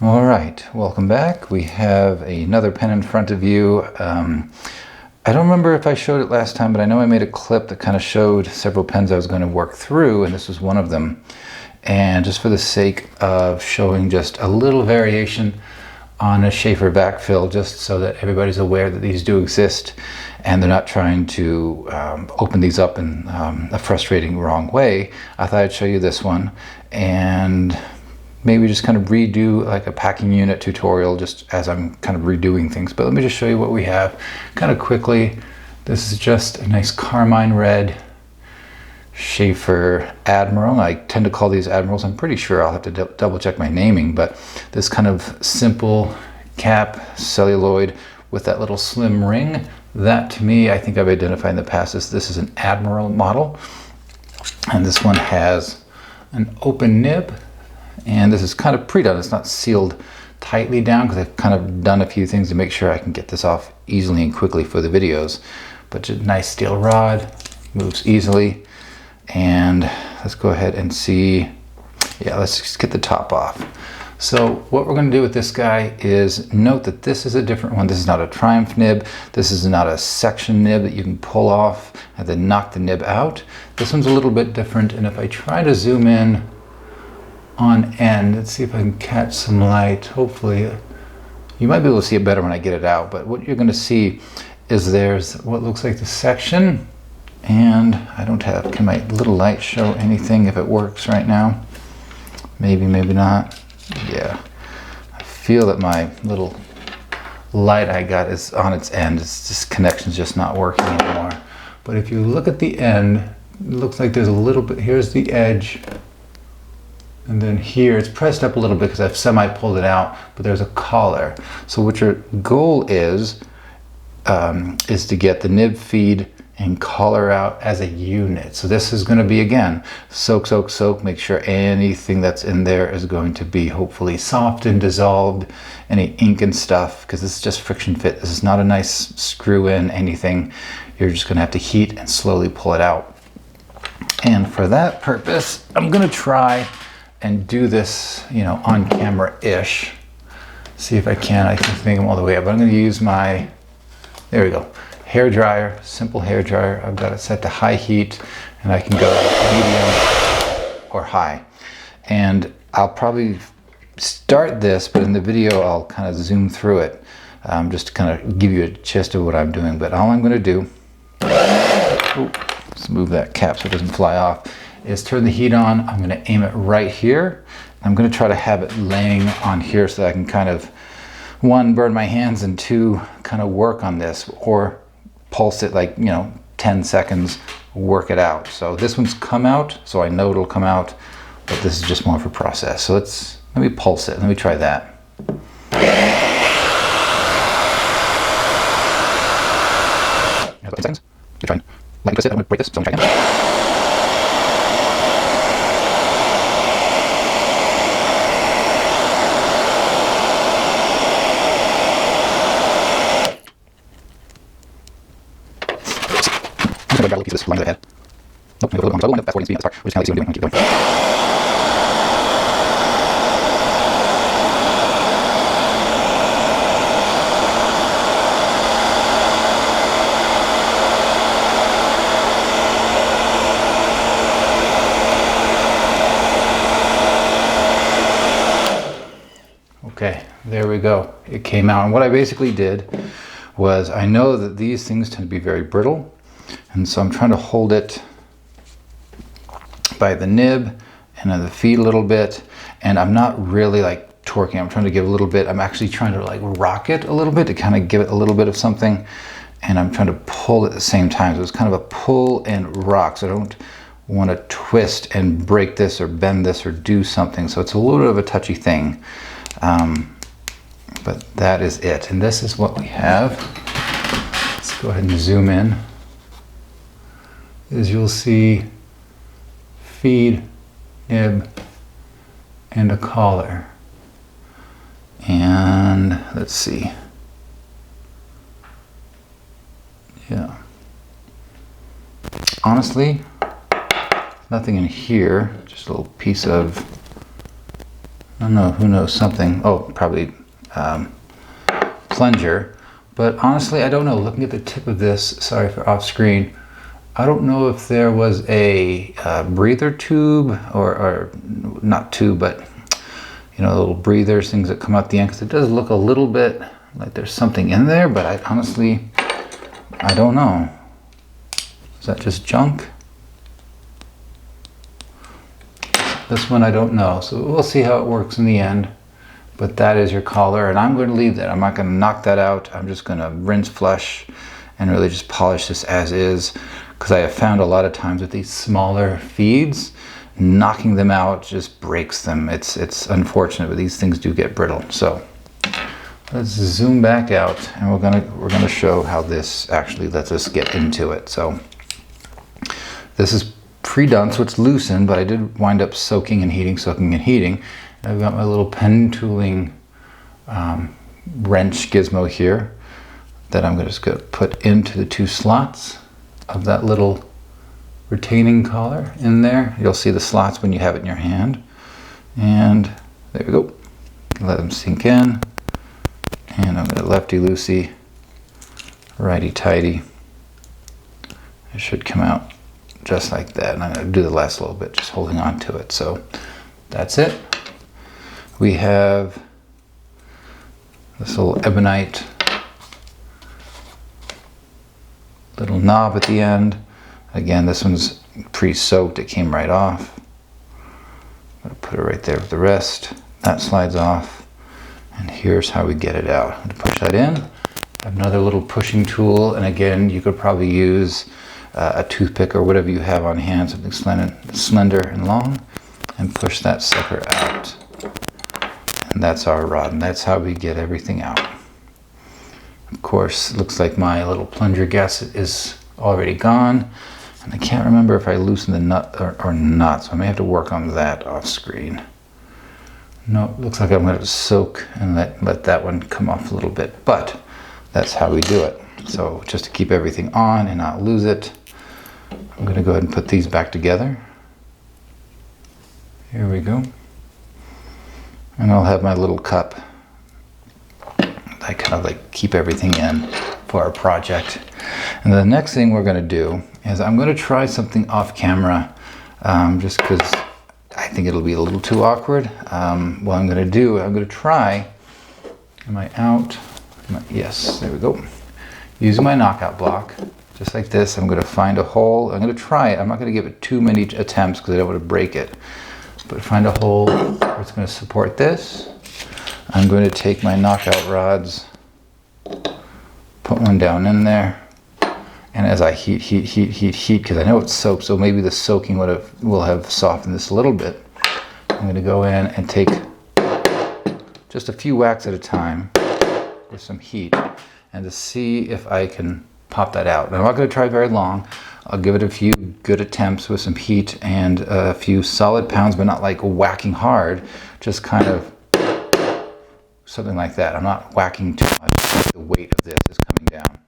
All right, welcome back. We have another pen in front of you. I don't remember if I showed it last time, but I know I made a clip that kind of showed several pens I was going to work through, and this was one of them. And just for the sake of showing just a little variation on a Sheaffer Vac-filler, just so that everybody's aware that these do exist and they're not trying to open these up in a frustrating wrong way, I thought I'd show you this one and maybe just kind of redo like a packing unit tutorial just as I'm kind of redoing things. But let me just show you what we have kind of quickly. This is just a nice carmine red Sheaffer Admiral. I tend to call these Admirals. I'm pretty sure I'll have to double check my naming, but this kind of simple cap celluloid with that little slim ring, that to me, I think I've identified in the past as this is an Admiral model. And this one has an open nib. And this is kind of pre-done. It's not sealed tightly down because I've kind of done a few things to make sure I can get this off easily and quickly for the videos. But just nice steel rod, moves easily. And let's go ahead and see. Yeah, let's just get the top off. So what we're going to do with this guy is note that this is a different one. This is not a Triumph nib. This is not a section nib that you can pull off and then knock the nib out. This one's a little bit different. And if I try to zoom in on end, let's see if I can catch some light. Hopefully you might be able to see it better when I get it out, but what you're going to see is there's what looks like the section, and I don't have, can my little light show anything if it works right now? Maybe, maybe not. Yeah, I feel that my little light I got is on its end. It's just, connection's just not working anymore. But if you look at the end, it looks like there's a little bit, here's the edge. And then here, it's pressed up a little bit because I've semi-pulled it out, but there's a collar. So what your goal is to get the nib feed and collar out as a unit. So this is going to be, again, soak, soak, soak. Make sure anything that's in there is going to be hopefully soft and dissolved, any ink and stuff, because this is just friction fit. This is not a nice screw in anything. You're just going to have to heat and slowly pull it out. And for that purpose, I'm going to try and do this, you know, on camera-ish. See if I can make them all the way up. But I'm going to use my, there we go, hair dryer, simple hair dryer. I've got it set to high heat, and I can go medium or high. And I'll probably start this, but in the video I'll kind of zoom through it, just to kind of give you a gist of what I'm doing. But all I'm going to do, let's move that cap so it doesn't fly off, is turn the heat on. I'm going to aim it right here. I'm going to try to have it laying on here so that I can kind of, one, burn my hands, and two, kind of work on this, or pulse it like, you know, 10 seconds, work it out. So this one's come out, so I know it'll come out, but this is just more for process. So let me pulse it. Let me try that. 10 seconds. You're trying lightly twist it. I'm going to break this, so I'm going to try again. I'm going to grab a little piece of this line that I had. Nope, maybe a little bit longer. That's 4 speed at the start. We're just going to see what I'm doing. Keep going. Okay, there we go. It came out. And what I basically did was, I know that these things tend to be very brittle, and so I'm trying to hold it by the nib and then the feet a little bit, and I'm not really like torquing. I'm trying to give a little bit. I'm actually trying to like rock it a little bit to kind of give it a little bit of something, and I'm trying to pull at the same time. So it's kind of a pull and rock. So I don't want to twist and break this or bend this or do something. So it's a little bit of a touchy thing. But that is it. And this is what we have. Let's go ahead and zoom in. As you'll see, feed, nib, and a collar. And let's see. Yeah. Honestly, nothing in here, just a little piece of I don't know, who knows, something. Oh, probably Plunger. But honestly, I don't know. Looking at the tip of this, sorry for off screen, I don't know if there was a breather tube or not tube, but you know, little breathers, things that come out the end, because it does look a little bit like there's something in there, but I honestly, I don't know. Is that just junk? This one I don't know, so we'll see how it works in the end. But that is your collar, and I'm going to leave that. I'm not going to knock that out. I'm just going to rinse, flush, and really just polish this as is, because I have found a lot of times with these smaller feeds, knocking them out just breaks them. It's unfortunate, but these things do get brittle. So let's zoom back out, and we're gonna show how this actually lets us get into it. So this is pre-done, so it's loosened, but I did wind up soaking and heating. I've got my little pen tooling wrench gizmo here that I'm just going to put into the 2 slots of that little retaining collar in there. You'll see the slots when you have it in your hand. And there we go. Let them sink in. And I'm going to lefty-loosey, righty-tighty. It should come out just like that. And I'm going to do the last little bit, just holding on to it. So that's it. We have this little ebonite little knob at the end. Again, this one's pre-soaked, it came right off. I'm going to put it right there with the rest. That slides off, and here's how we get it out. I'm going to push that in. I have another little pushing tool, and again, you could probably use a toothpick or whatever you have on hand, something slender and long, and push that sucker out. And that's our rod, and that's how we get everything out. Of course, it looks like my little plunger gasket is already gone, and I can't remember if I loosened the nut or not, so I may have to work on that off screen. No, it looks like I'm going to soak and let that one come off a little bit, but that's how we do it. So just to keep everything on and not lose it, I'm going to go ahead and put these back together. Here we go. And I'll have my little cup. I kind of like keep everything in for our project. And the next thing we're going to do is I'm going to try something off camera, just because I think it'll be a little too awkward. What I'm going to do, I'm going to try, am I out? Yes, there we go. Using my knockout block, just like this, I'm going to find a hole. I'm going to try it. I'm not going to give it too many attempts because I don't want to break it. But find a hole where it's going to support this. I'm going to take my knockout rods, put one down in there, and as I heat, because I know it's soaked, so maybe the soaking will have softened this a little bit. I'm going to go in and take just a few whacks at a time with some heat, and to see if I can pop that out. And I'm not going to try very long. I'll give it a few good attempts with some heat and a few solid pounds, but not like whacking hard, just kind of something like that. I'm not whacking too much. The weight of this is coming down.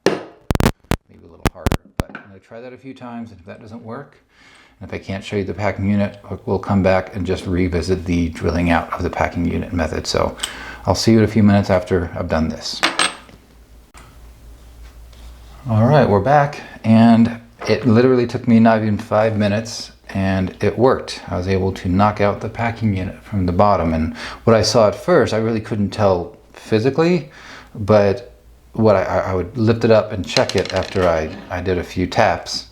Maybe a little harder, but I'm going to try that a few times, and if that doesn't work, and if I can't show you the packing unit, we'll come back and just revisit the drilling out of the packing unit method. So I'll see you in a few minutes after I've done this. All right, we're back, and it literally took me not even 5 minutes, and it worked. I was able to knock out the packing unit from the bottom, and what I saw at first, I really couldn't tell physically, but what I would lift it up and check it after I did a few taps,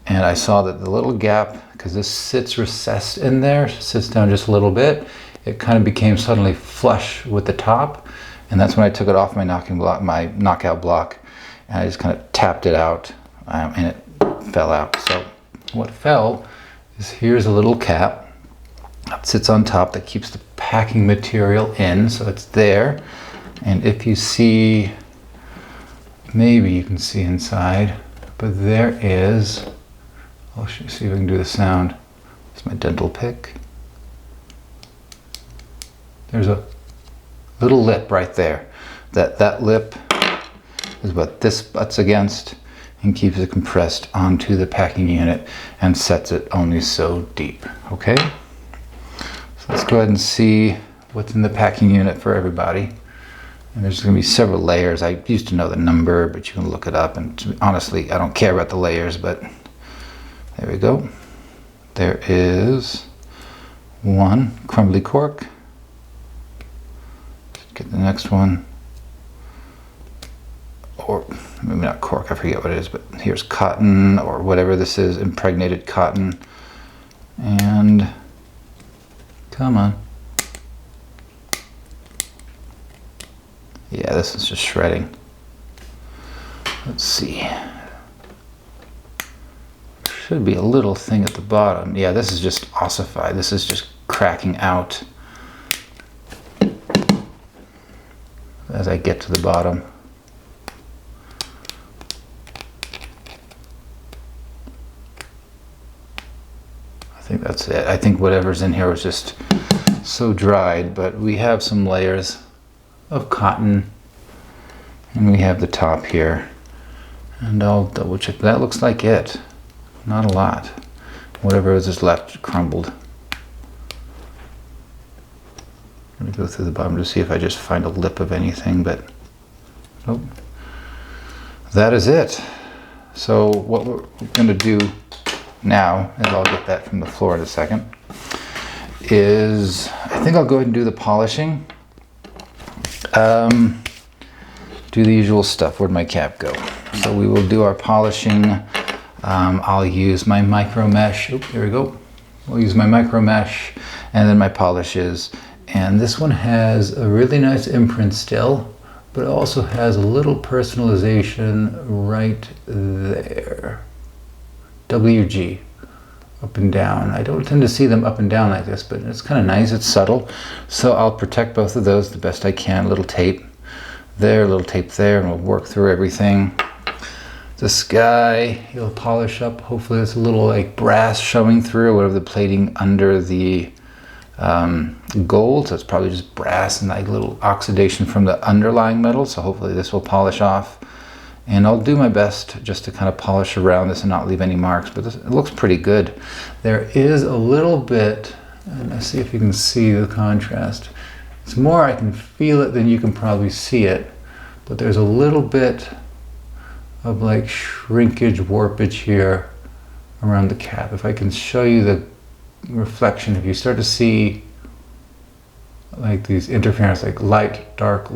and I saw that the little gap, because this sits recessed in there, sits down just a little bit, it kind of became suddenly flush with the top, and that's when I took it off my knockout block, and I just kind of tapped it out, and it fell out. So what fell is, here's a little cap that sits on top that keeps the packing material in, so it's there. And if you see, maybe you can see inside, but there is, I'll see if I can do the sound. It's my dental pick. There's a little lip right there. That lip is what this butts against and keeps it compressed onto the packing unit and sets it only so deep. Okay, so let's go ahead and see what's in the packing unit for everybody. And there's going to be several layers. I used to know the number, but you can look it up. And honestly, I don't care about the layers, but there we go. There is one crumbly cork. Get the next one. Or maybe not cork, I forget what it is, but here's cotton or whatever this is, impregnated cotton. And come on. Yeah, this is just shredding. Let's see. Should be a little thing at the bottom. Yeah, this is just ossified. This is just cracking out as I get to the bottom. I think that's it. I think whatever's in here was just so dried, but we have some layers of cotton, and we have the top here, and I'll double check. That looks like it. Not a lot. Whatever is left crumbled. I'm going to go through the bottom to see if I just find a lip of anything, but nope. That is it. So what we're going to do now, and I'll get that from the floor in a second, is I think I'll go ahead and do the polishing. Do the usual stuff. Where'd my cap go? So we will do our polishing. I'll use my micro mesh. Oop, here we go. We'll use my micro mesh and then my polishes. And this one has a really nice imprint still, but it also has a little personalization right there. WG, up and down. I don't tend to see them up and down like this, but it's kind of nice. It's subtle. So I'll protect both of those the best I can. A little tape there, a little tape there, and we'll work through everything. The sky, he'll polish up. Hopefully it's a little like brass showing through, whatever the plating under the gold. So it's probably just brass and like a little oxidation from the underlying metal. So hopefully this will polish off. And I'll do my best just to kind of polish around this and not leave any marks, but it looks pretty good. There is a little bit, and let's see if you can see the contrast. It's more I can feel it than you can probably see it, but there's a little bit of like shrinkage, warpage here around the cap. If I can show you the reflection, if you start to see like these interference, like light, dark,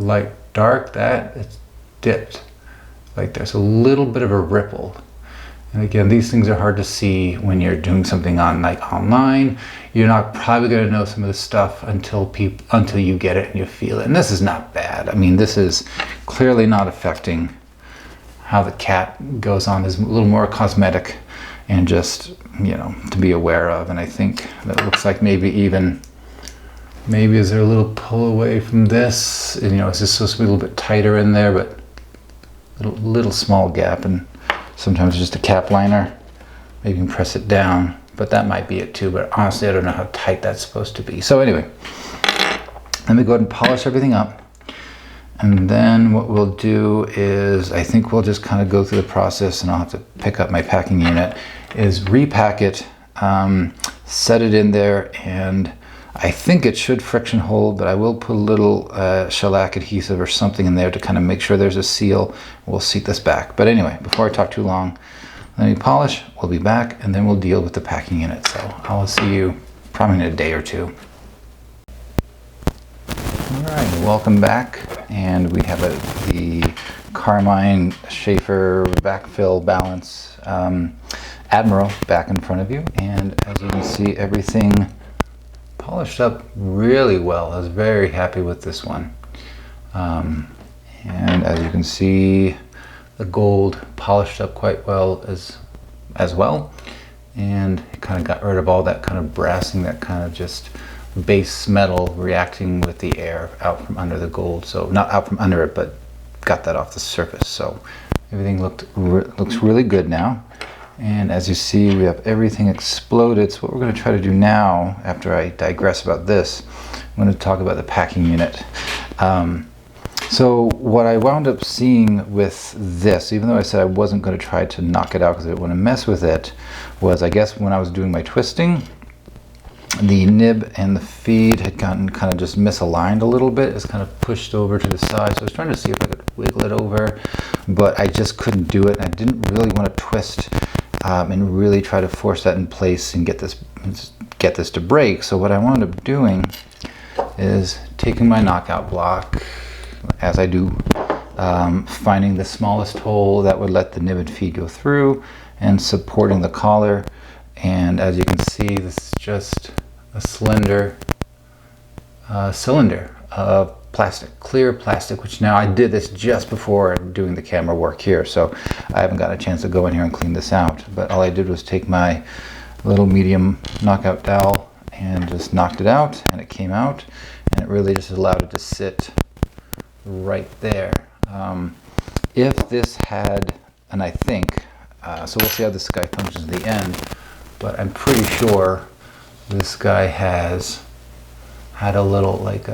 that it's dipped. Like there's a little bit of a ripple. And again, these things are hard to see when you're doing something on like online. You're not probably going to know some of this stuff until you get it and you feel it. And this is not bad. I mean, this is clearly not affecting how the cap goes on. Is a little more cosmetic and just, you know, to be aware of. And I think that looks like maybe is there a little pull away from this? And, you know, is this supposed to be a little bit tighter in there, but little small gap, and sometimes just a cap liner. Maybe you can press it down, but that might be it too. But honestly, I don't know how tight that's supposed to be. So anyway, let me go ahead and polish everything up. And then what we'll do is, I think we'll just kind of go through the process, and I'll have to pick up my packing unit, is repack it, set it in there, and I think it should friction hold, but I will put a little shellac adhesive or something in there to kind of make sure there's a seal. We'll seat this back. But anyway, before I talk too long, let me polish, we'll be back, and then we'll deal with the packing unit. So I'll see you probably in a day or two. All right, welcome back. And we have the Carmine Sheaffer Vac-filler balance Admiral back in front of you. And as you can see, everything polished up really well. I was very happy with this one. And as you can see, the gold polished up quite well as well. And it kind of got rid of all that kind of brassing, that kind of just base metal reacting with the air out from under the gold. So not out from under it, but got that off the surface. So everything looks really good now. And as you see, we have everything exploded. So what we're going to try to do now, after I digress about this, I'm going to talk about the packing unit. So what I wound up seeing with this, even though I said I wasn't going to try to knock it out because I didn't want to mess with it, was I guess when I was doing my twisting, the nib and the feed had gotten kind of just misaligned a little bit. It's kind of pushed over to the side. So I was trying to see if I could wiggle it over, but I just couldn't do it. I didn't really want to twist and really try to force that in place and get this to break. So what I wound up doing is taking my knockout block, as I do, finding the smallest hole that would let the nib and feed go through and supporting the collar. And as you can see, this is just a slender cylinder of plastic, clear plastic, which now I did this just before doing the camera work here, so I haven't got a chance to go in here and clean this out. But all I did was take my little medium knockout dowel and just knocked it out, and it came out, and it really just allowed it to sit right there. If this had, and I think, so we'll see how this guy functions at the end, but I'm pretty sure this guy has had a little, like,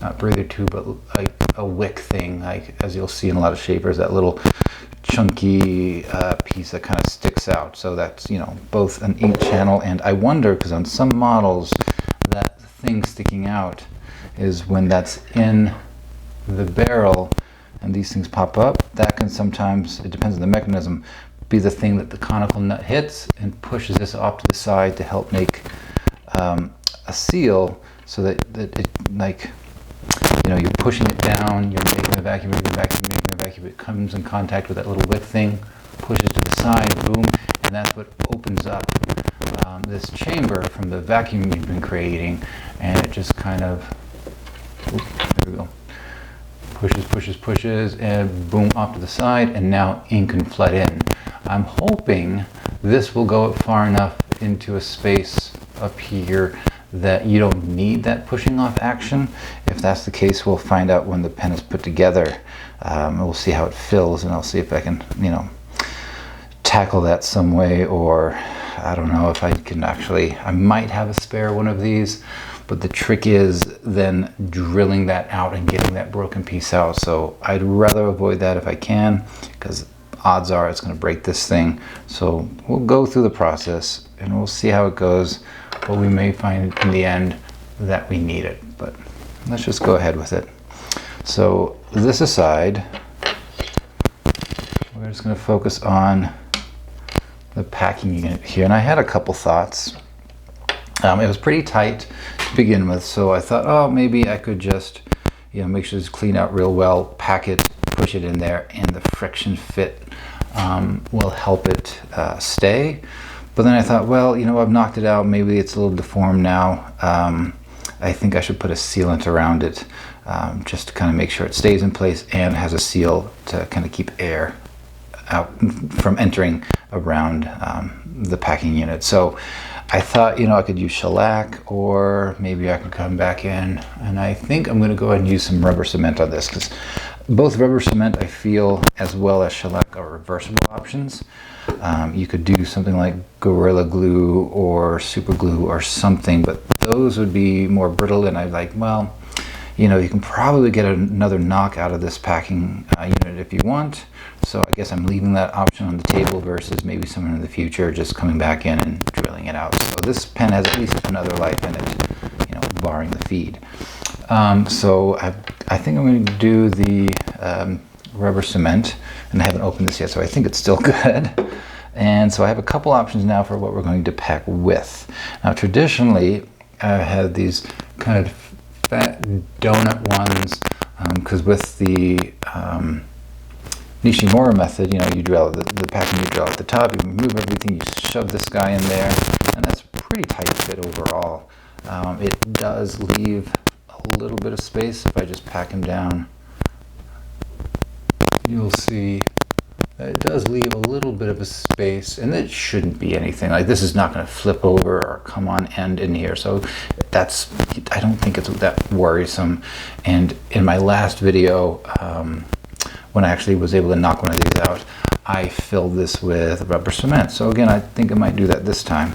not breather tube, but like a wick thing, like as you'll see in a lot of Sheaffers, that little chunky piece that kind of sticks out. So that's, you know, both an 8-channel, and I wonder, because on some models that thing sticking out is when that's in the barrel and these things pop up, that can sometimes, it depends on the mechanism, be the thing that the conical nut hits and pushes this off to the side to help make a seal, so that it, like, you know, you're pushing it down, you're making a vacuum, making a vacuum, it comes in contact with that little wick thing, pushes to the side, boom, and that's what opens up this chamber from the vacuum you've been creating, and it just kind of, there we go, pushes, and boom, off to the side, and now ink can flood in. I'm hoping this will go far enough into a space up here that you don't need that pushing off action. If that's the case, we'll find out when the pen is put together. We'll see how it fills, and I'll see if I can, you know, tackle that some way, or I don't know if I can actually, I might have a spare one of these, but the trick is then drilling that out and getting that broken piece out. So I'd rather avoid that if I can, because odds are it's going to break this thing. So we'll go through the process and we'll see how it goes, but we may find in the end that we need it, but let's just go ahead with it. So this aside, we're just going to focus on the packing unit here, and I had a couple thoughts. It was pretty tight to begin with, so I thought, oh, maybe I could just, you know, make sure it's cleaned out real well, pack it, push it in there, and the friction fit will help it stay. But then I thought, well, you know, I've knocked it out, maybe it's a little deformed now. I think I should put a sealant around it, just to kind of make sure it stays in place and has a seal to kind of keep air out from entering around the packing unit. So I thought, you know, I could use shellac, or maybe I could come back in, and I think I'm going to go ahead and use some rubber cement on this, because both rubber cement, I feel, as well as shellac, are reversible options. You could do something like Gorilla Glue or Super Glue or something, but those would be more brittle, and I'm like, well, you know, you can probably get another knock out of this packing unit if you want. So I guess I'm leaving that option on the table versus maybe someone in the future just coming back in and drilling it out. So this pen has at least another life in it, you know, barring the feed. So I think I'm going to do the rubber cement, and I haven't opened this yet, so I think it's still good. And so I have a couple options now for what we're going to pack with. Now traditionally, I had these kind of fat donut ones, because with the Nishimura method, you know, you drill the packing, you drill at the top, you remove everything, you shove this guy in there, and that's a pretty tight fit overall. It does leave a little bit of space. If I just pack him down, you'll see that it does leave a little bit of a space, and it shouldn't be anything. Like, this is not going to flip over or come on end in here, so that's, I don't think it's that worrisome. And in my last video, when I actually was able to knock one of these out, I filled this with rubber cement. So again, I think I might do that this time.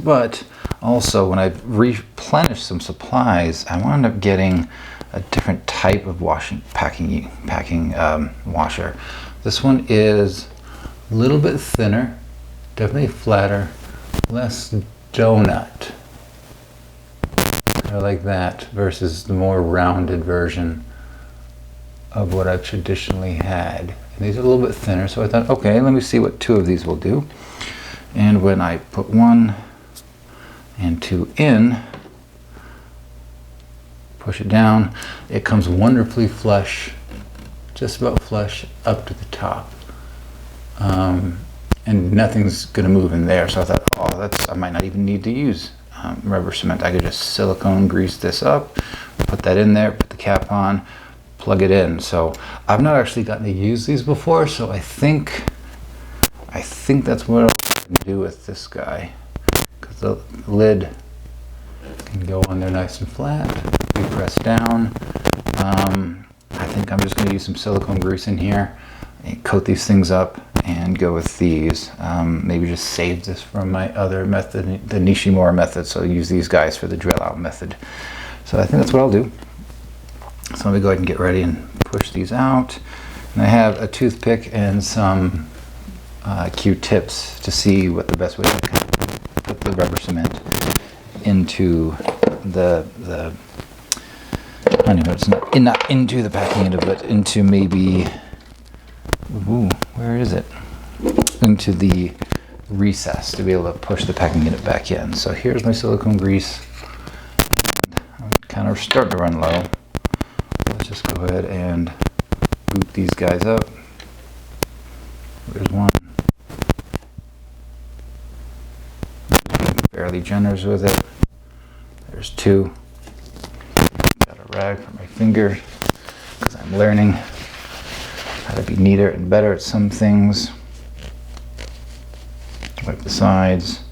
But also, when I've replenished some supplies, I wound up getting a different type of packing washer. This one is a little bit thinner, definitely flatter, less donut. I like that versus the more rounded version of what I've traditionally had. And these are a little bit thinner, so I thought, okay, let me see what 2 of these will do. And when I put 1 and 2 in, push it down, it comes wonderfully flush, just about flush up to the top. And nothing's gonna move in there, so I thought, oh, I might not even need to use rubber cement. I could just silicone grease this up, put that in there, put the cap on, plug it in. So I've not actually gotten to use these before, so I think that's what I'll do with this guy, because the lid can go on there nice and flat. We press down. I think I'm just going to use some silicone grease in here and coat these things up and go with these. Maybe just save this from my other method, the Nishimura method, so use these guys for the drill out method. So I think that's what I'll do. So let me go ahead and get ready and push these out. And I have a toothpick and some Q-tips to see what the best way to put the rubber cement into the I don't know, it's not into the packing end of it, into maybe, ooh, where is it? Into the recess to be able to push the packing unit back in. So here's my silicone grease. I'm kind of starting to run low. Let's just go ahead and boot these guys up. There's one. Fairly generous with it. There's 2. Got a rag for my finger because I'm learning how to be neater and better at some things. Wipe the sides.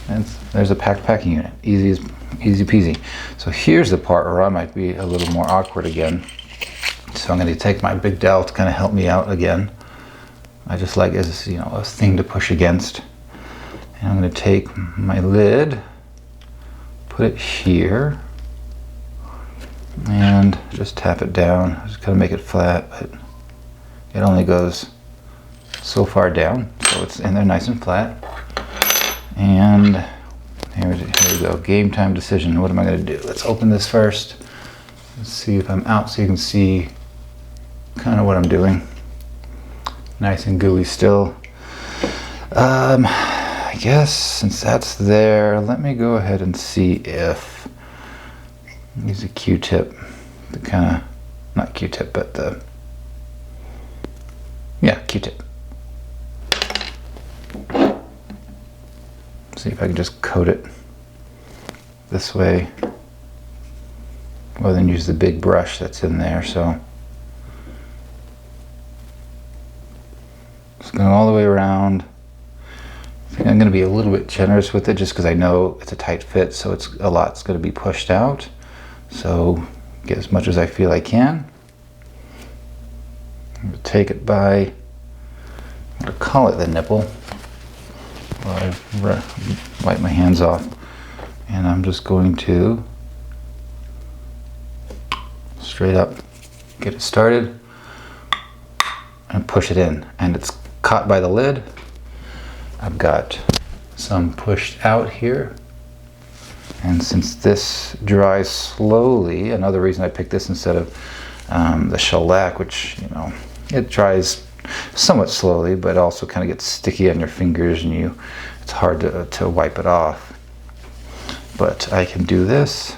And there's a packing unit. Easy peasy. So here's the part where I might be a little more awkward again. So I'm going to take my big dowel to kind of help me out again. I just like it as, a thing to push against. And I'm going to take my lid, put it here, and just tap it down. Just kind of make it flat, but it only goes so far down, so it's in there nice and flat. And here we go, game time decision. What am I going to do? Let's open this first. Let's see if I'm out so you can see kind of what I'm doing. Nice and gooey still. I guess since that's there, let me go ahead and see if use a Q-tip, the kind of, not Q-tip, but the, yeah, Q-tip. See if I can just coat it this way, rather than use the big brush that's in there. So it's going all the way around. I think I'm going to be a little bit generous with it just because I know it's a tight fit, so it's a lot's going to be pushed out. So get as much as I feel I can. I'm going to take it by, I'm going to call it the nipple. Well, I wipe my hands off, and I'm just going to straight up get it started and push it in, and it's caught by the lid. I've got some pushed out here, and since this dries slowly, another reason I picked this instead of the shellac, which it dries somewhat slowly, but also kind of gets sticky on your fingers, and it's hard to wipe it off. But I can do this,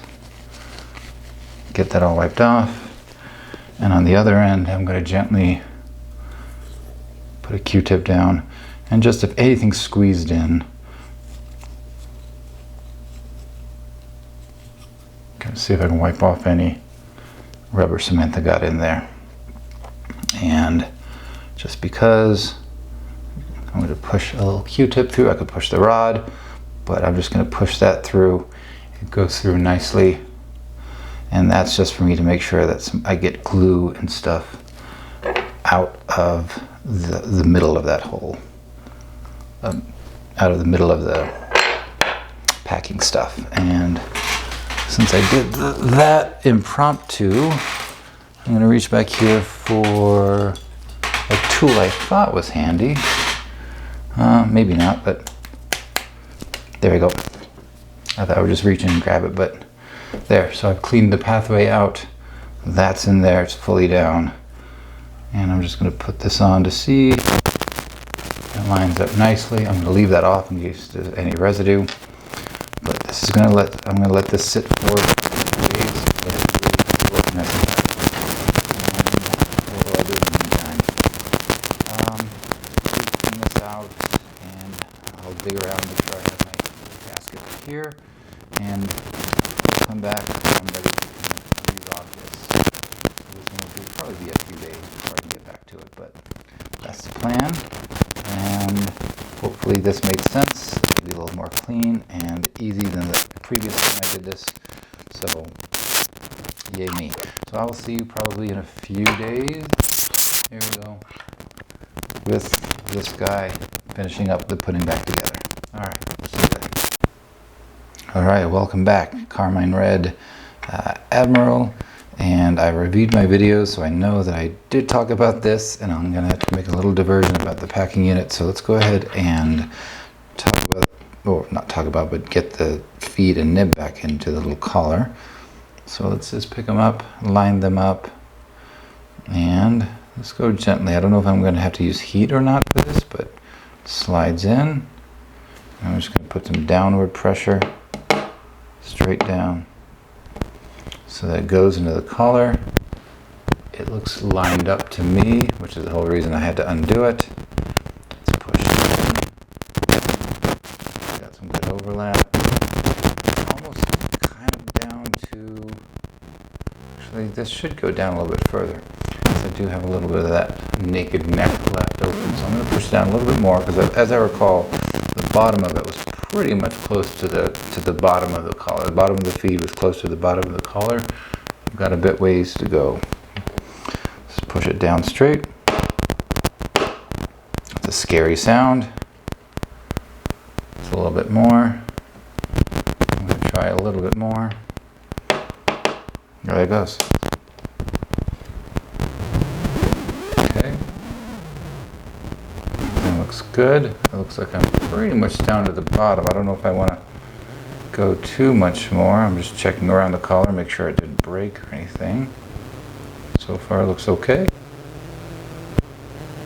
get that all wiped off, and on the other end I'm going to gently put a Q-tip down, and just if anything's squeezed in, gonna see if I can wipe off any rubber cement that got in there. And just because I'm going to push a little Q-tip through, I could push the rod, but I'm just going to push that through. It goes through nicely, and that's just for me to make sure that I get glue and stuff out of the middle of that hole, out of the middle of the packing stuff. And since I did that impromptu, I'm going to reach back here for a tool I thought was handy. Maybe not, but There we go. I thought I would just reach in and grab it, but there. So I've cleaned the pathway out. That's in there, it's fully down. And I'm just gonna put this on to see. It lines up nicely. I'm gonna leave that off in case there's any residue. But this is I'm gonna let this sit for 2 days. Let it really look nice and tight. And what will I do in the meantime? Clean this out, and I'll dig around and make sure I have my gasket here, and come back when I'm ready to re-rod this. This one will probably be a few days before I can get back to it, but that's the plan. And hopefully this made sense. It'll be a little more clean and easy than the previous time I did this. So, yay me. So I will see you probably in a few days. Here we go. With this guy finishing up the putting back together. Alright, see you then. Alright, welcome back. Carmine Red Admiral. And I reviewed my videos, so I know that I did talk about this, and I'm going to make a little diversion about the packing unit. So let's go ahead and talk about, or not talk about, but get the feed and nib back into the little collar. So let's just pick them up, line them up, and let's go gently. I don't know if I'm going to have to use heat or not for this, but it slides in. I'm just going to put some downward pressure straight down, so that it goes into the collar. It looks lined up to me, which is the whole reason I had to undo it. Let's push it in. Got some good overlap. Almost kind of down to, actually this should go down a little bit further, because I do have a little bit of that naked neck left open. So I'm going to push down a little bit more, because as I recall, the bottom of it was pretty much close to the bottom of the collar. The bottom of the feed was close to the bottom of the collar. I've got a bit ways to go. Let's push it down straight. It's a scary sound. It's a little bit more. I'm going to try a little bit more. There it goes. Okay. Looks good. It looks like I'm pretty much down to the bottom. I don't know if I want to go too much more. I'm just checking around the collar, make sure it didn't break or anything. So far it looks okay.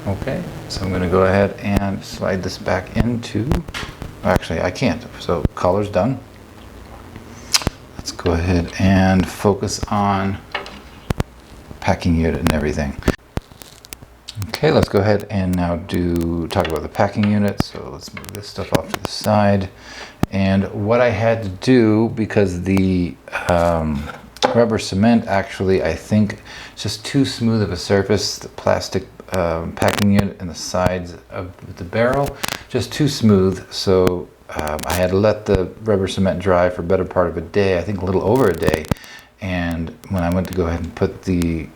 Okay, so I'm going to go ahead and slide this back into, actually I can't, so collar's done. Let's go ahead and focus on packing unit and everything. Okay, let's go ahead and now talk about the packing unit. So let's move this stuff off to the side. And what I had to do, because the rubber cement actually, I think, it's just too smooth of a surface, the plastic packing unit and the sides of the barrel, just too smooth. So I had to let the rubber cement dry for a better part of a day, I think a little over a day. And when I went to go ahead and put the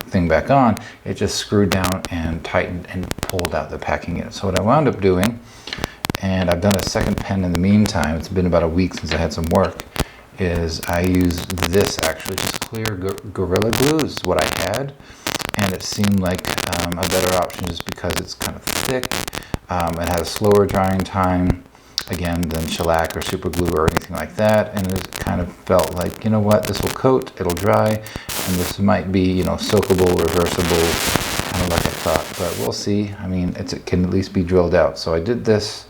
thing back on, it just screwed down and tightened and pulled out the packing unit. So what I wound up doing, and I've done a second pen in the meantime, it's been about a week since I had some work, is I used this actually, just clear Gorilla Glue is what I had, and it seemed like a better option just because it's kind of thick. It has a slower drying time, again, than shellac or super glue or anything like that, and it kind of felt like, you know what, this will coat, it'll dry, and this might be, you know, soakable, reversible, kind of like I thought, but we'll see. I mean, it can at least be drilled out. So I did this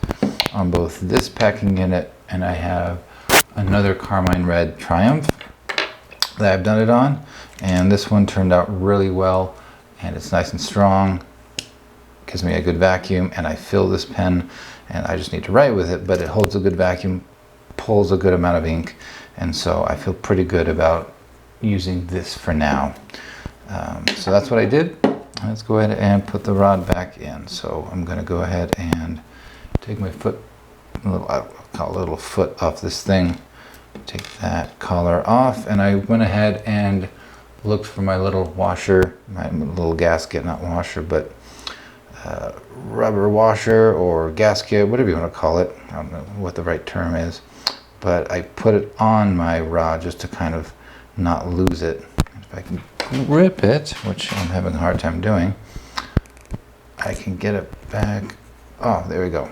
on both this packing unit, and I have another Carmine Red Triumph that I've done it on, and this one turned out really well, and it's nice and strong, gives me a good vacuum, and I fill this pen, and I just need to write with it, but it holds a good vacuum, pulls a good amount of ink, and so I feel pretty good about using this for now. So that's what I did. Let's go ahead and put the rod back in. So I'm going to go ahead and take my foot, I'll call a little foot off this thing, take that collar off, and I went ahead and looked for my little washer, my little gasket, not washer, but rubber washer or gasket, whatever you want to call it. I don't know what the right term is, but I put it on my rod just to kind of not lose it. If I can grip it, which I'm having a hard time doing, I can get it back. Oh, there we go.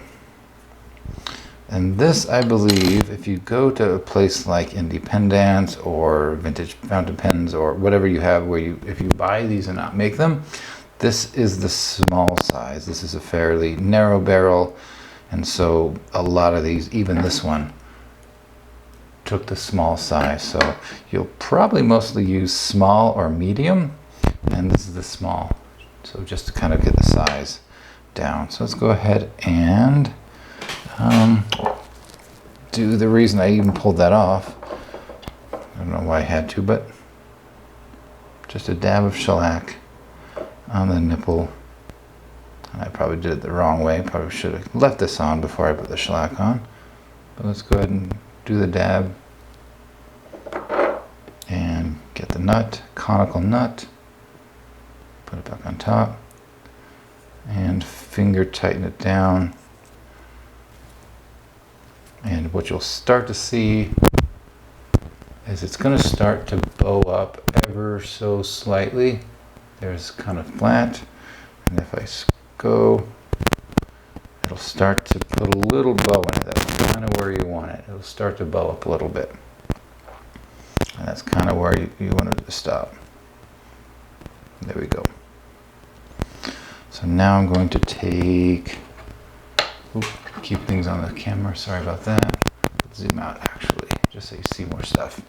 And this, I believe, if you go to a place like Independence or Vintage Fountain Pens or whatever you have where if you buy these and not make them, this is the small size. This is a fairly narrow barrel, and so a lot of these, even this one, took the small size. So you'll probably mostly use small or medium, and this is the small. So just to kind of get the size down. So let's go ahead and do the reason I even pulled that off. I don't know why I had to, but just a dab of shellac on the nipple. I probably did it the wrong way. Probably should have left this on before I put the shellac on. But let's go ahead and do the dab and get the nut, conical nut. Put it back on top and finger tighten it down. And what you'll start to see is it's going to start to bow up ever so slightly. There's kind of flat, and if I go, it'll start to put a little bow in it. That's kind of where you want it. It'll start to bow up a little bit, and that's kind of where you want it to stop. There we go. So now I'm going to take, keep things on the camera, sorry about that. Let's zoom out actually, just so you see more stuff.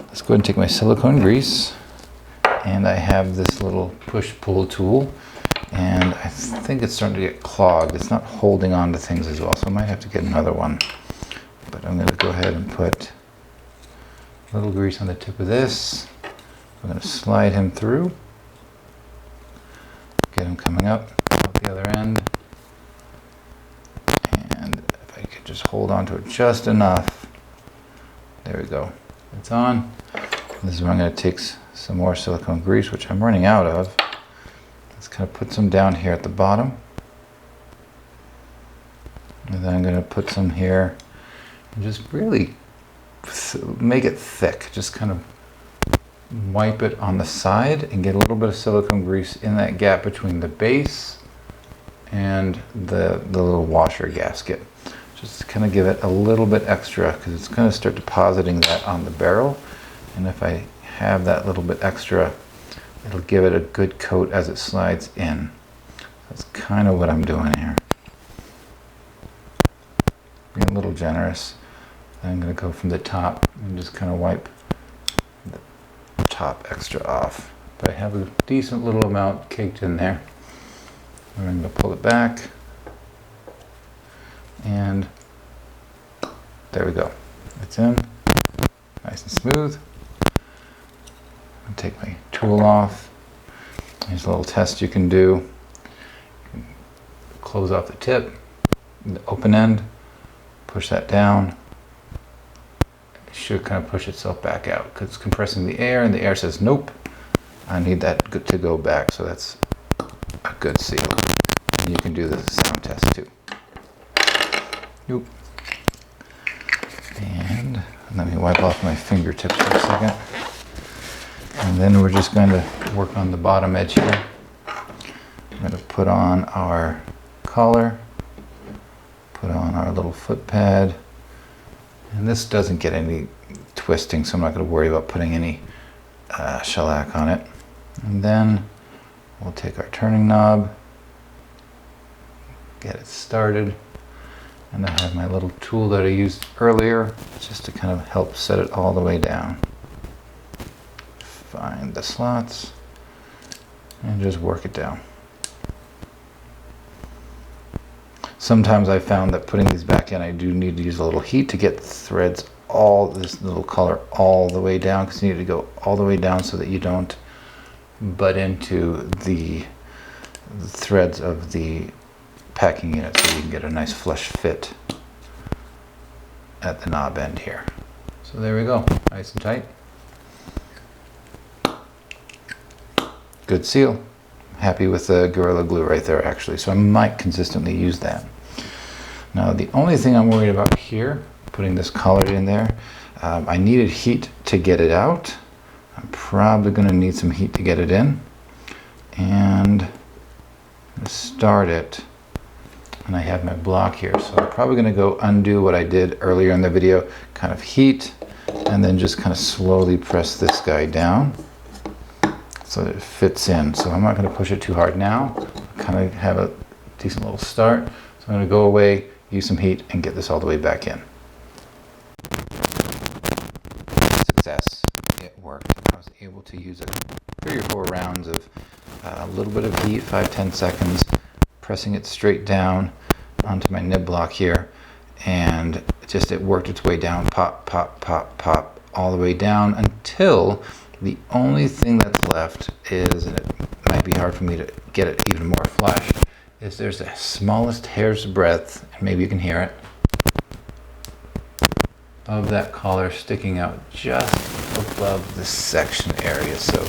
Let's go ahead and take my silicone grease, and I have this little push-pull tool, and I think it's starting to get clogged. It's not holding on to things as well, so I might have to get another one. But I'm going to go ahead and put a little grease on the tip of this. I'm going to slide him through, get him coming up out the other end. If I could just hold on to it just enough. There we go. It's on. This is where I'm going to take some more silicone grease, which I'm running out of. Let's kind of put some down here at the bottom. And then I'm going to put some here and just really make it thick. Just kind of wipe it on the side and get a little bit of silicone grease in that gap between the base and the little washer gasket. Just to kind of give it a little bit extra, because it's going to start depositing that on the barrel, and if I have that little bit extra, it'll give it a good coat as it slides in. That's kind of what I'm doing here. Being a little generous. Then I'm going to go from the top and just kind of wipe the top extra off. But I have a decent little amount caked in there. I'm going to pull it back, and there we go. It's in, nice and smooth. I'll take my tool off. Here's a little test you can do. You can close off the tip, the open end, push that down. It should kind of push itself back out because it's compressing the air, and the air says, nope, I need that to go back. So that's a good seal. And you can do the sound test too. Nope. And let me wipe off my fingertips for a second. And then we're just going to work on the bottom edge here. I'm going to put on our collar, put on our little foot pad. And this doesn't get any twisting, so I'm not going to worry about putting any shellac on it. And then we'll take our turning knob, get it started, and I have my little tool that I used earlier just to kind of help set it all the way down. Find the slots and just work it down. Sometimes I found that putting these back in, I do need to use a little heat to get the threads, all this little color all the way down, because you need to go all the way down so that you don't butt into the threads of the packing unit, so you can get a nice flush fit at the knob end here. So there we go, nice and tight. Good seal. Happy with the Gorilla Glue right there actually, so I might consistently use that. Now the only thing I'm worried about here, putting this collar in there, I needed heat to get it out. I'm probably going to need some heat to get it in, and I'm going to start it and I have my block here. So I'm probably gonna go undo what I did earlier in the video, kind of heat, and then just kind of slowly press this guy down so that it fits in. So I'm not gonna push it too hard now. Kind of have a decent little start. So I'm gonna go away, use some heat, and get this all the way back in. Success, it worked. I was able to use 3 or 4 rounds of a little bit of heat, 5-10 seconds, pressing it straight down onto my nib block here, and it worked its way down, pop, pop, pop, pop, all the way down until the only thing that's left is, and it might be hard for me to get it even more flush, is there's the smallest hair's breadth, and maybe you can hear it, of that collar sticking out just above the section area. So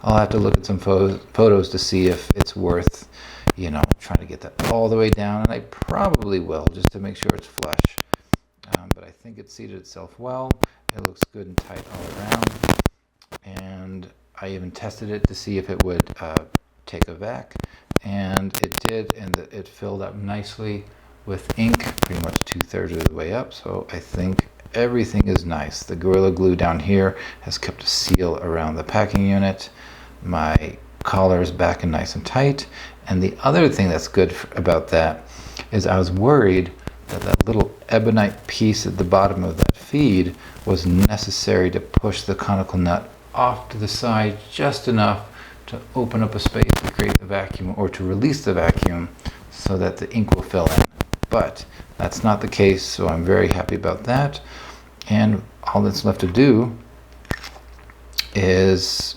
I'll have to look at some photos to see if it's worth, you know, trying to get that all the way down, and I probably will, just to make sure it's flush. But I think it seated itself well. It looks good and tight all around, and I even tested it to see if it would take a vac, and it did, and it filled up nicely with ink, pretty much 2/3 of the way up. So I think everything is nice. The Gorilla Glue down here has kept a seal around the packing unit. My collar is back and nice and tight. And the other thing that's good about that is I was worried that that little ebonite piece at the bottom of that feed was necessary to push the conical nut off to the side just enough to open up a space to create the vacuum, or to release the vacuum so that the ink will fill in. But that's not the case, so I'm very happy about that. And all that's left to do is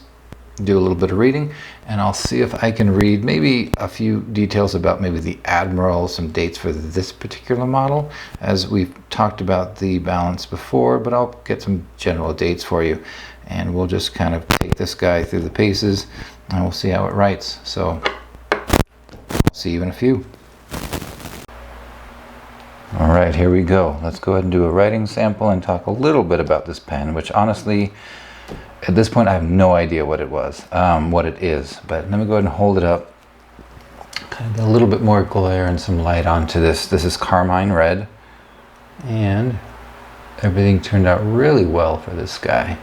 do a little bit of reading, and I'll see if I can read maybe a few details about maybe the Admiral, some dates for this particular model, as we've talked about the balance before, but I'll get some general dates for you, and we'll just kind of take this guy through the paces and we'll see how it writes. So I'll see you in a few. All right, here we go. Let's go ahead and do a writing sample and talk a little bit about this pen, which honestly, at this point, I have no idea what it is. But let me go ahead and hold it up. Kind of get a little bit more glare and some light onto this. This is Carmine Red, and everything turned out really well for this guy.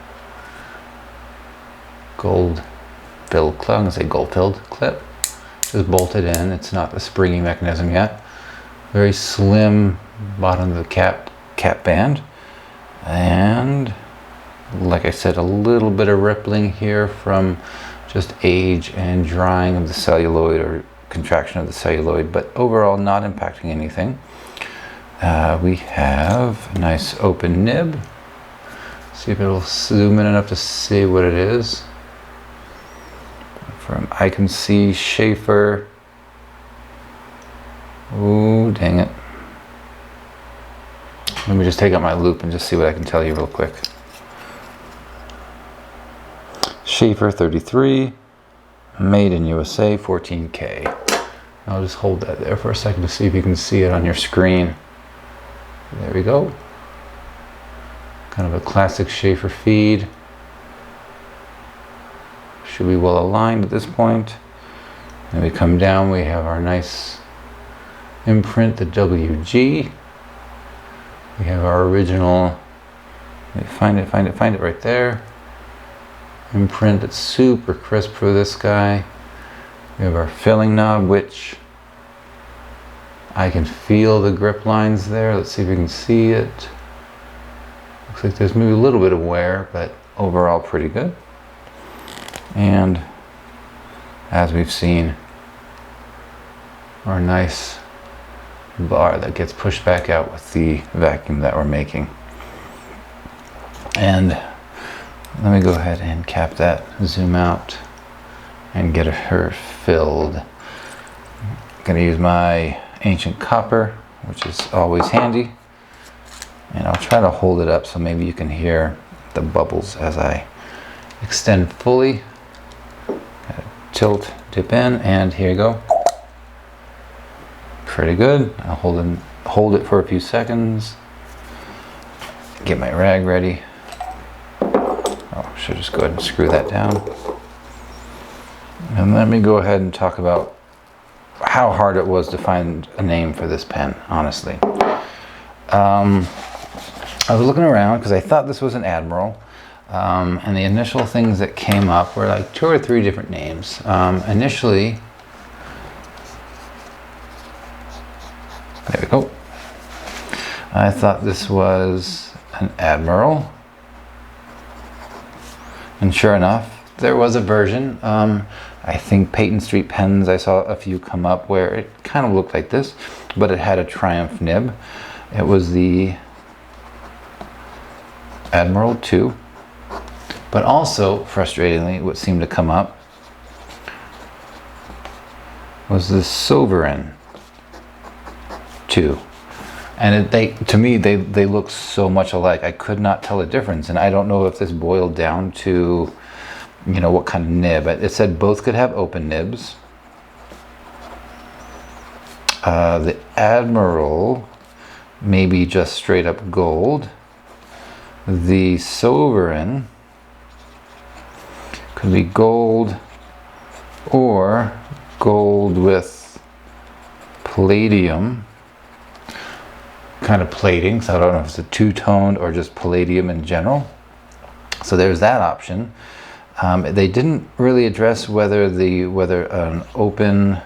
Gold-filled clip. I'm gonna say gold-filled clip. Just bolted in. It's not a springy mechanism yet. Very slim bottom of the cap band, and like I said, a little bit of rippling here from just age and drying of the celluloid or contraction of the celluloid, but overall not impacting anything. We have a nice open nib. See if it'll zoom in enough to see what it is. From I can see Sheaffer. Ooh, dang it. Let me just take out my loop and just see what I can tell you real quick. Sheaffer 33, made in USA, 14K. I'll just hold that there for a second to see if you can see it on your screen. There we go. Kind of a classic Sheaffer feed. Should be well aligned at this point. Then we come down, we have our nice imprint, the WG. We have our original, find it right there. Imprint that's super crisp for this guy. We have our filling knob, which I can feel the grip lines there. Let's see if we can see it. Looks like there's maybe a little bit of wear, but overall pretty good. And as we've seen, our nice bar that gets pushed back out with the vacuum that we're making. And let me go ahead and cap that, zoom out, and get her filled. I'm gonna use my ancient copper, which is always handy, and I'll try to hold it up so maybe you can hear the bubbles as I extend fully. Tilt, dip in, and here you go. Pretty good. I'll hold it for a few seconds. Get my rag ready. Oh, should just go ahead and screw that down. And let me go ahead and talk about how hard it was to find a name for this pen, honestly. I was looking around because I thought this was an Admiral, and the initial things that came up were like 2 or 3 different names. Initially, there we go. I thought this was an Admiral, and sure enough, there was a version. I think Peyton Street Pens, I saw a few come up where it kind of looked like this, but it had a Triumph nib. It was the Admiral 2, but also, frustratingly, what seemed to come up was the Sovereign 2. And to me, they look so much alike. I could not tell a difference, and I don't know if this boiled down to, you know, what kind of nib. It said both could have open nibs. The Admiral, maybe just straight up gold. The Sovereign could be gold or gold with palladium kind of plating. So I don't know if it's a two-toned or just palladium in general. So there's that option. They didn't really address whether an open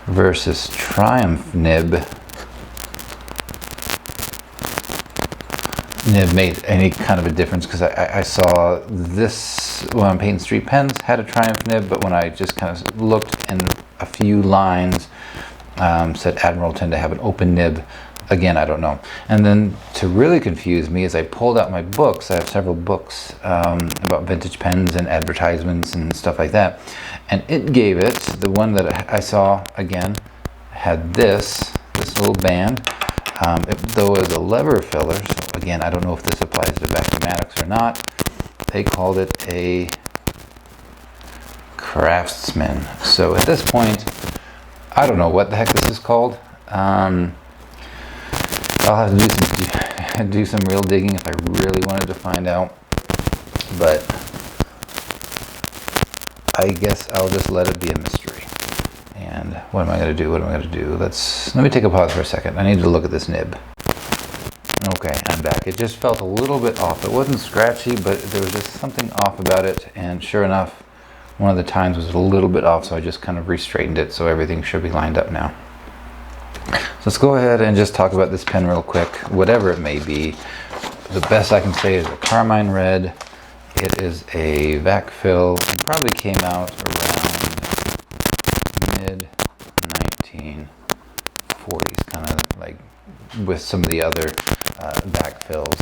versus Triumph nib made any kind of a difference, because I saw this one, Peyton Street Pens had a Triumph nib, but when I just kind of looked in a few lines, said Admiral tend to have an open nib. Again, I don't know. And then to really confuse me, as I pulled out my books, I have several books about vintage pens and advertisements and stuff like that, and it gave it, the one that I saw again had this little band. Though it was a lever filler, so again, I don't know if this applies to Vac-fillers or not. They called it a Craftsman. So at this point, I don't know what the heck this is called. I'll have to do some real digging if I really wanted to find out. But I guess I'll just let it be a mystery. And what am I going to do? Let me take a pause for a second. I need to look at this nib. Okay, I'm back. It just felt a little bit off. It wasn't scratchy, but there was just something off about it. And sure enough, one of the tines was a little bit off, so I just kind of re-straightened it, so everything should be lined up now. So let's go ahead and just talk about this pen real quick, whatever it may be. The best I can say is a carmine red. It is a Vac-fill. It probably came out around mid 1940s, kind of like with some of the other Vac-fills.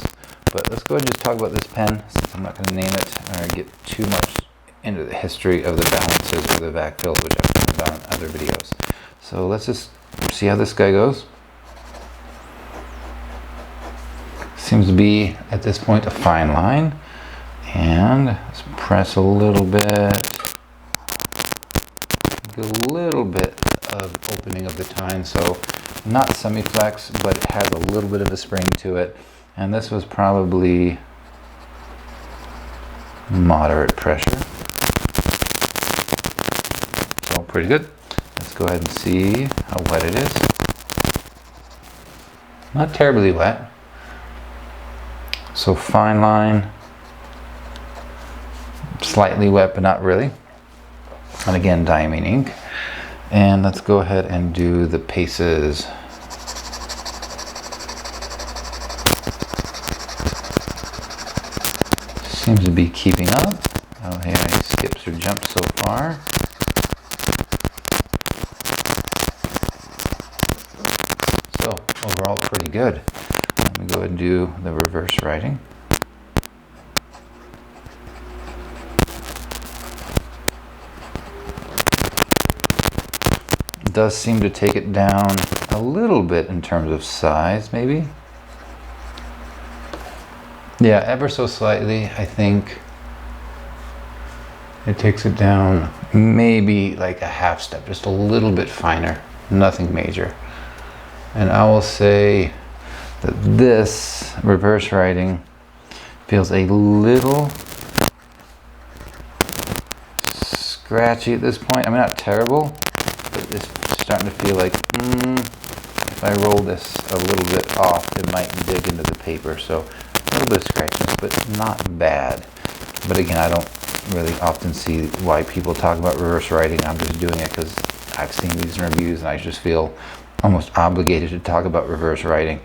But let's go ahead and just talk about this pen, since I'm not going to name it or get too much into the history of the balances or the Vac-fills, which I've talked about in other videos. So let's just see how this guy goes. Seems to be at this point a fine line, and let's press a little bit, get a little bit of opening of the tine, so not semi-flex, but it has a little bit of a spring to it, and this was probably moderate pressure, so pretty good. Let's go ahead and see how wet it is. Not terribly wet. So fine line, slightly wet, but not really. And again, diamine ink. And let's go ahead and do the paces. Seems to be keeping up. Oh, hey, I skipped or jumped so far. So overall, pretty good. Let me go ahead and do the reverse writing. It does seem to take it down a little bit in terms of size, maybe. Yeah, ever so slightly, I think. It takes it down maybe like a half step, just a little bit finer, nothing major. And I will say that this reverse writing feels a little scratchy at this point. I mean, not terrible, but this starting to feel like, if I roll this a little bit off, it might dig into the paper. So a little bit of scratches, but not bad. But again, I don't really often see why people talk about reverse writing. I'm just doing it because I've seen these in reviews and I just feel almost obligated to talk about reverse writing.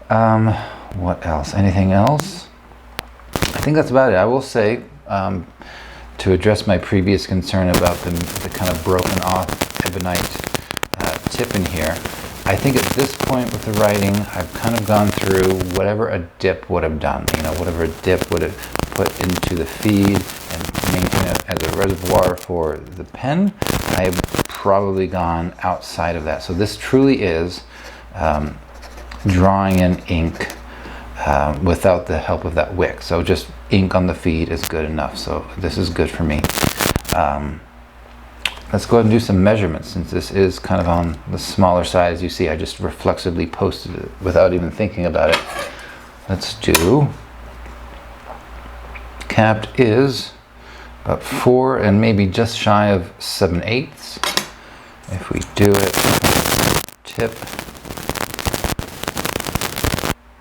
What else? Anything else? I think that's about it. I will say, to address my previous concern about the kind of broken off ebonite tip in here, I think at this point with the writing, I've kind of gone through whatever a dip would have done. You know, whatever a dip would have put into the feed and maintain it as a reservoir for the pen. I've probably gone outside of that. So this truly is drawing in ink without the help of that wick. So just ink on the feed is good enough. So this is good for me. Let's go ahead and do some measurements, since this is kind of on the smaller side. As you see, I just reflexively posted it without even thinking about it. Let's do, capped is about 4 and maybe just shy of 7/8. If we do it tip,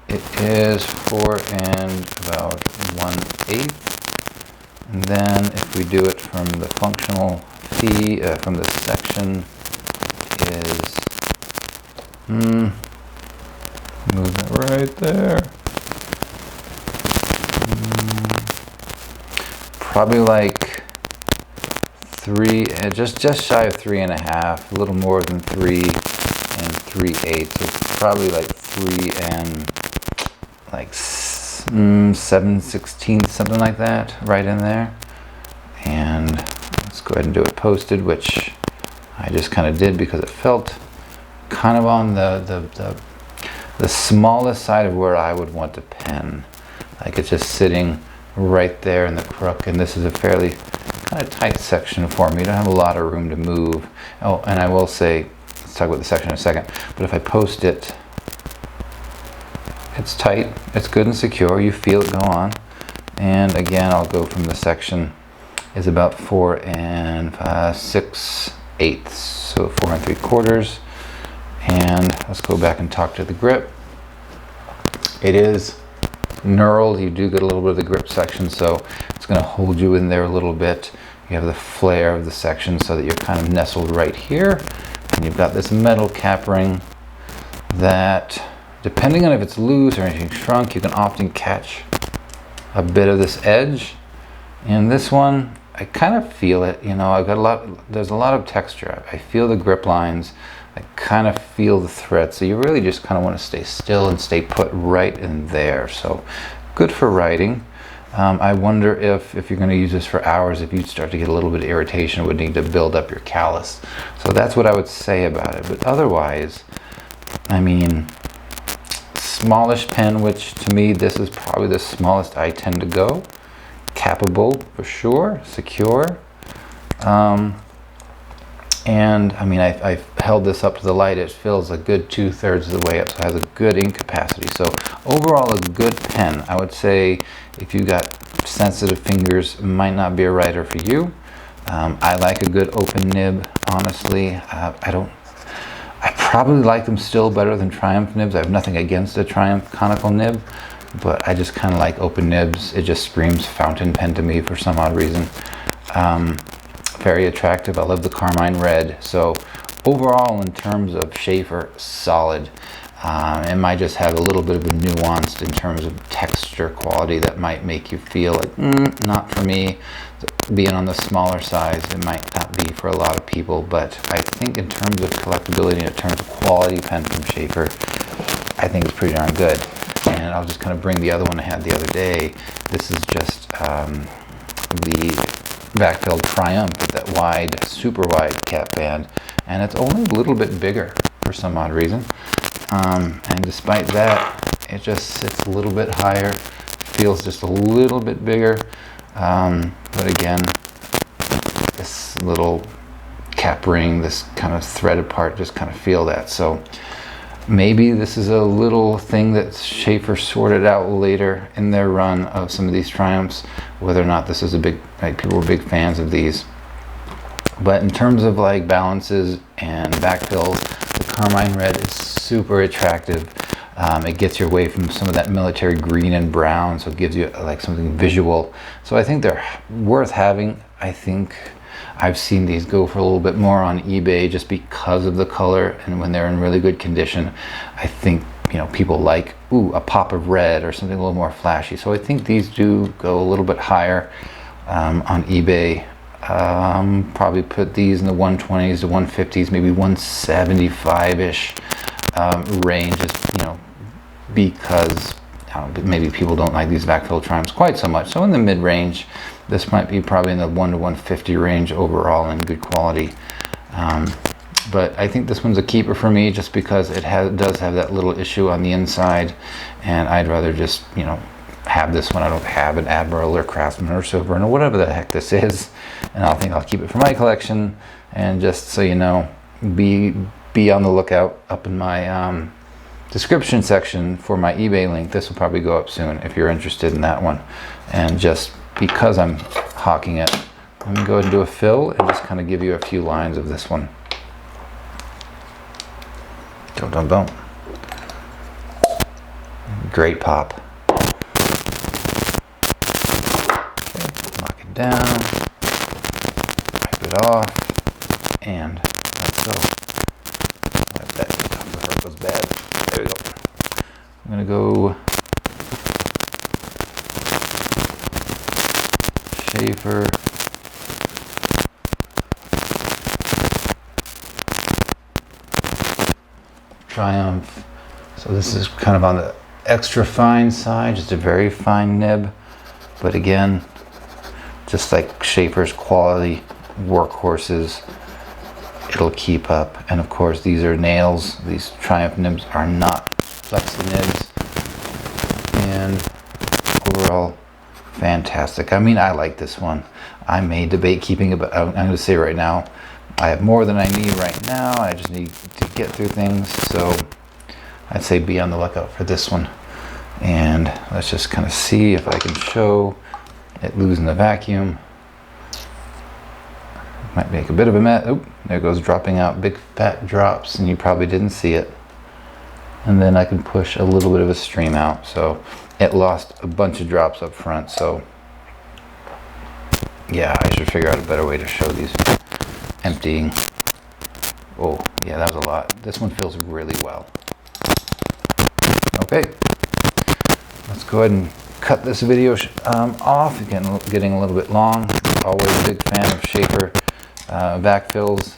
it is 4 and about 1/8. And then if we do it from the functional feed, from the section, is move it right there. Probably like 3, just shy of 3.5, a little more than 3 and 3/8. So probably like 3 and like 7/16, something like that, right in there. And let's go ahead and do it posted, which I just kind of did because it felt kind of on the smallest side of where I would want to pen. Like it's just sitting right there in the crook, and this is a fairly kind of tight section for me. You don't have a lot of room to move. Oh, and I will say, let's talk about the section in a second, but if I post it, it's tight, it's good and secure, you feel it go on. And again, I'll go from the section is about 4 and 6/8, so 4 3/4. And let's go back and talk to the grip. It is knurled. You do get a little bit of the grip section, so it's going to hold you in there a little bit. You have the flare of the section so that you're kind of nestled right here, and you've got this metal cap ring that, depending on if it's loose or anything shrunk, you can often catch a bit of this edge. And this one, I kind of feel it, you know, I've got there's a lot of texture. I feel the grip lines, I kind of feel the thread. So you really just kind of want to stay still and stay put right in there. So good for writing. I wonder if you're going to use this for hours, if you'd start to get a little bit of irritation, it would need to build up your callus. So that's what I would say about it. But otherwise, I mean, smallish pen, which to me, this is probably the smallest I tend to go. Capable for sure, secure. And I mean, I've held this up to the light. It fills a good 2/3 of the way up, so it has a good ink capacity. So overall, a good pen. I would say if you got sensitive fingers, it might not be a writer for you. I like a good open nib, honestly. I probably like them still better than Triumph nibs. I have nothing against a Triumph conical nib, but I just kind of like open nibs. It just screams fountain pen to me for some odd reason. Very attractive. I love the carmine red. So overall, in terms of Sheaffer, solid. It might just have a little bit of a nuanced in terms of texture quality that might make you feel like, not for me. Being on the smaller size, it might not be for a lot of people, but I think in terms of collectability, in terms of quality pen from Sheaffer, I think it's pretty darn good. And I'll just kind of bring the other one I had the other day. This is just the Vac-filler Triumph with that wide, super wide cap band, and it's only a little bit bigger for some odd reason. And despite that, it just sits a little bit higher, feels just a little bit bigger. But again, this little cap ring, this kind of threaded part, just kind of feel that. So maybe this is a little thing that Sheaffer sorted out later in their run of some of these Triumphs, whether or not this is a big, like people were big fans of these. But in terms of like balances and backfills, the carmine red is super attractive. It gets you away from some of that military green and brown, so it gives you like something visual. So I think they're worth having. I think I've seen these go for a little bit more on eBay just because of the color, and when they're in really good condition, I think, you know, people like, ooh, a pop of red or something a little more flashy. So I think these do go a little bit higher on eBay. Probably put these in the 120s to 150s, maybe 175-ish range, you know, because maybe people don't like these backfill triumphs quite so much. So in the mid-range, this might be probably in the 1 to 150 range overall in good quality. But I think this one's a keeper for me just because it does have that little issue on the inside, and I'd rather just, you know, have this one. I don't have an Admiral or Craftsman or Sovereign or whatever the heck this is, and I think I'll keep it for my collection. And just so you know, be on the lookout up in my description section for my eBay link. This will probably go up soon if you're interested in that one. And just because I'm hawking it, I'm gonna go ahead and do a fill and just kind of give you a few lines of this one. Don't. Great pop. Okay, knock it down, wipe it off, and let's go. Wipe that off before it goes bad. There we go. I'm gonna go Sheaffer Triumph. So this is kind of on the extra fine side, just a very fine nib, but again, just like Sheaffer's quality workhorses, it'll keep up. And of course, these are nails. These Triumph nibs are not flexi nibs, and overall fantastic. I mean, I like this one. I may debate keeping it, but I'm going to say right now, I have more than I need right now. I just need to get through things, so I'd say be on the lookout for this one. And let's just kind of see if I can show it losing the vacuum. Might make a bit of a mess. Oh, there goes dropping out big fat drops, and you probably didn't see it. And then I can push a little bit of a stream out. So it lost a bunch of drops up front. So yeah, I should figure out a better way to show these emptying. Oh yeah, that was a lot. This one feels really well. Okay, let's go ahead and cut this video off. Again, getting a little bit long. Always a big fan of Sheaffer Vac-fills.